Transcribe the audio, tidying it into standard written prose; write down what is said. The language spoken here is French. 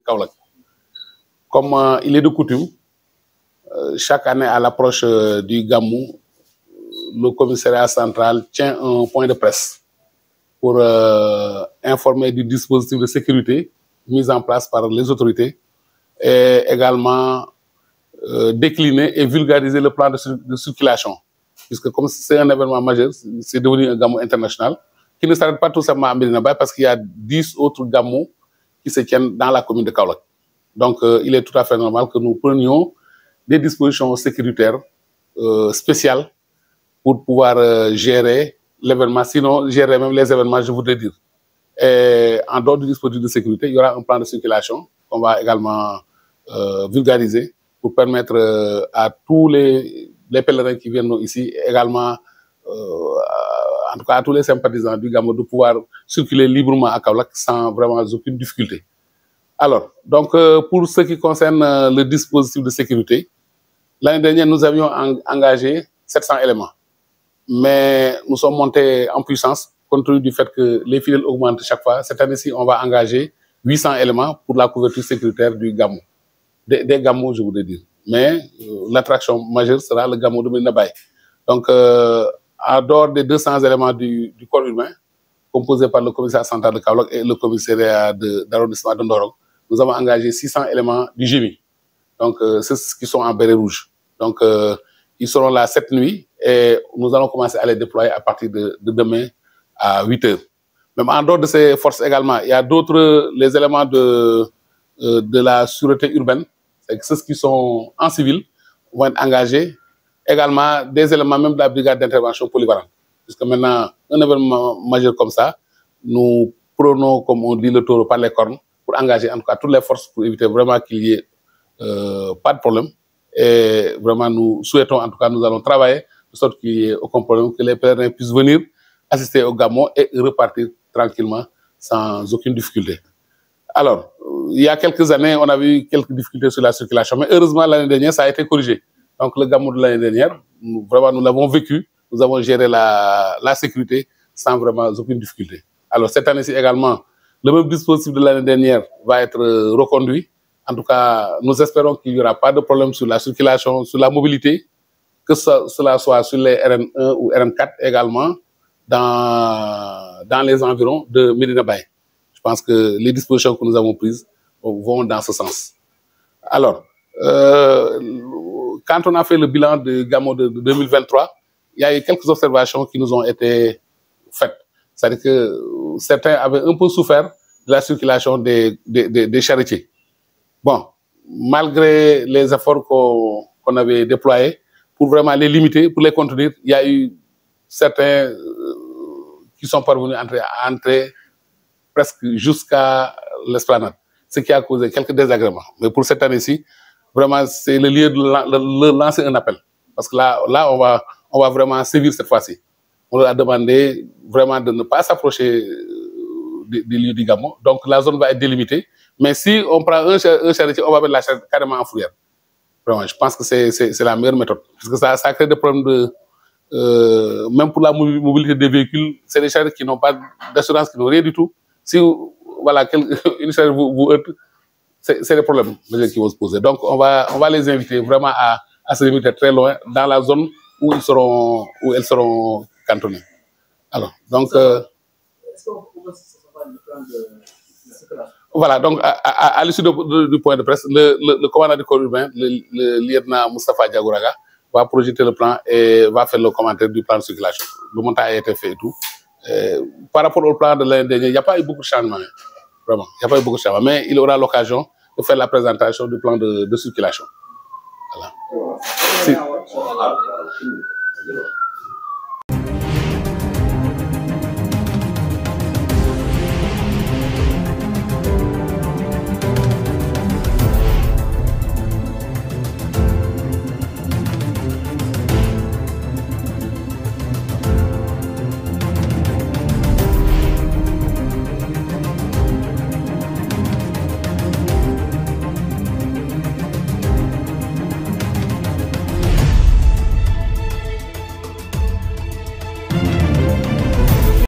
Kaolack. Comme il est de coutume, chaque année à l'approche du Gamou, le commissariat central tient un point de presse pour informer du dispositif de sécurité mis en place par les autorités et également décliner et vulgariser le plan de circulation. Puisque comme c'est un événement majeur, c'est devenu un Gamou international qui ne s'arrête pas tout simplement à Médina Baye parce qu'il y a 10 autres Gamou qui se tiennent dans la commune de Kaolack. Donc il est tout à fait normal que nous prenions des dispositions sécuritaires spéciales pour pouvoir gérer l'événement, sinon gérer même les événements, je voudrais dire. Et en dehors du dispositif de sécurité, il y aura un plan de circulation qu'on va également vulgariser pour permettre à tous les pèlerins qui viennent ici, également en tout cas à tous les sympathisants du Gamou, de pouvoir circuler librement à Kaolack sans vraiment aucune difficulté. Alors, donc pour ce qui concerne le dispositif de sécurité, l'année dernière, nous avions engagé 700 éléments. Mais nous sommes montés en puissance compte tenu du fait que les fidèles augmentent chaque fois. Cette année-ci, on va engager 800 éléments pour la couverture sécuritaire du Gamou. Des Gamou, je voudrais dire. Mais l'attraction majeure sera le Gamou de Médina Baye. Donc, en dehors des 200 éléments du corps humain, composés par le commissariat central de Kaolack et le commissariat d'arrondissement de Ndorong, nous avons engagé 600 éléments du GMI. Donc, c'est ceux qui sont en béret rouge. Donc, ils seront là cette nuit et nous allons commencer à les déployer à partir de demain à 8 h. Même en dehors de ces forces également, il y a d'autres, les éléments de la sûreté urbaine, c'est ceux qui sont en civil vont être engagés. Également, des éléments même de la brigade d'intervention polyvalente. Puisque maintenant, un événement majeur comme ça, nous prenons, comme on dit, le taureau par les cornes pour engager en tout cas toutes les forces pour éviter vraiment qu'il y ait pas de problème. Et vraiment, nous souhaitons, en tout cas, nous allons travailler de sorte qu'il n'y ait aucun problème, que les pèlerins puissent venir assister au Gamou et repartir tranquillement sans aucune difficulté. Alors, il y a quelques années, on a eu quelques difficultés sur la circulation, mais heureusement, l'année dernière, ça a été corrigé. Donc, le Gamou de l'année dernière, vraiment, nous l'avons vécu, nous avons géré la sécurité sans vraiment aucune difficulté. Alors, cette année-ci également, le même dispositif de l'année dernière va être reconduit. En tout cas, nous espérons qu'il n'y aura pas de problème sur la circulation, sur la mobilité, que cela soit sur les RN1 ou RN4 également, dans les environs de Médina Baye. Je pense que les dispositions que nous avons prises vont dans ce sens. Alors, quand on a fait le bilan de Gamou de 2023, il y a eu quelques observations qui nous ont été faites. C'est-à-dire que certains avaient un peu souffert de la circulation des charretiers. Bon, malgré les efforts qu'on avait déployés pour vraiment les limiter, pour les contenir, il y a eu certains qui sont parvenus à entrer presque jusqu'à l'esplanade, ce qui a causé quelques désagréments. Mais pour cette année-ci, vraiment, c'est le lieu de lancer un appel. Parce que là on va vraiment sévir cette fois-ci. On leur a demandé vraiment de ne pas s'approcher du lieu du Gamou. Donc la zone va être délimitée. Mais si on prend un charretier, on va mettre la charrette carrément en fourrière. Vraiment, je pense que c'est la meilleure méthode. Parce que ça crée des problèmes même pour la mobilité des véhicules, c'est des charrettes qui n'ont pas d'assurance, qui n'ont rien du tout. Si voilà, une charrette vous heurte, c'est des problèmes qui vont se poser. Donc on va les inviter vraiment à se limiter très loin dans la zone où elles seront cantonnées. Alors, donc voilà, donc à l'issue du point de presse, le commandant du corps urbain, le lieutenant Moustapha Diagouraga, va projeter le plan et va faire le commentaire du plan de circulation. Le montage a été fait et tout. Par rapport au plan de l'année dernière, il n'y a pas eu beaucoup de changements. Vraiment, il n'y a pas eu beaucoup de changements. Mais il aura l'occasion de faire la présentation du plan de circulation. Voilà.